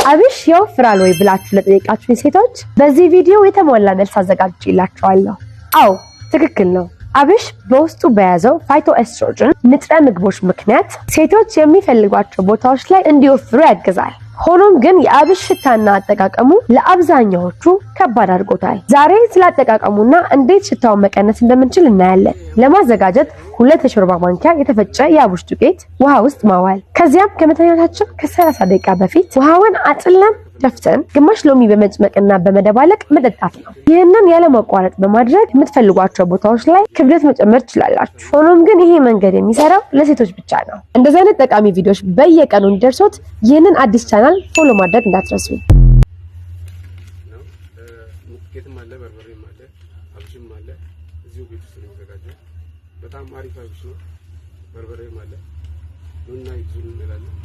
አብሽ ይወፍራል ወይ ብላችሁ ለጠየቃችሁኝ ሴቶች በዚህ ቪዲዮ የተሟላ መልስ አዘጋጅቼላችኋለሁ። አዎ ትክክል ነው። አብሽ በውስጡ በያዘው ፋይቶኤስትሮጅን ንጥረ ምግቦች ምክንያት ሴቶች የሚፈልጓቸው ቦታዎች ላይ እንዲወፍሩ ያግዛል። ሆኖም ግን የአብሽ ሽታና አጠቃቀሙ ለአብዛኛዎቹ ከባድ አድርጎታል። ዛሬ ስለ አጠቃቀሙና እንዴት ሽታውን መቀነስ እንደምንችል እናያለን። ለማዘጋጀት 2 የሾርባ ማንኪያ የተፈጨ የአብሽ ዱቄት ውሃ ውስጥ ማዋል። ከዚያም ከመተኛታችን ከ30 ደቂቃ በፊት ውሃውን አጥልለን ደፍተን ግማሽ ሎሚ በመጭመቅና በመደባለቅ መጠጣት ነው። ይህንን ያለማቋረጥ በማድረግ የምትፈልጓቸው ቦታዎች ላይ ክብደት መጨመር ትችላላችሁ። ሆኖም ግን ይሄ መንገድ የሚሰራው ለሴቶች ብቻ ነው። እንደዚህ አይነት ጠቃሚ ቪዲዮዎች በየቀኑ እንዲደርሱት ይህንን አዲስ ቻናል ፎሎ ማድረግ እንዳትረሱ። ሙክቴትም አለ፣ በርበሬም አለ፣ አብሽም አለ። እዚሁ ቤት ውስጥ ነው የሚዘጋጀው። በጣም አሪፍ አብሽ ነው። በርበሬም አለ። ኑና ይዙን እንላለን።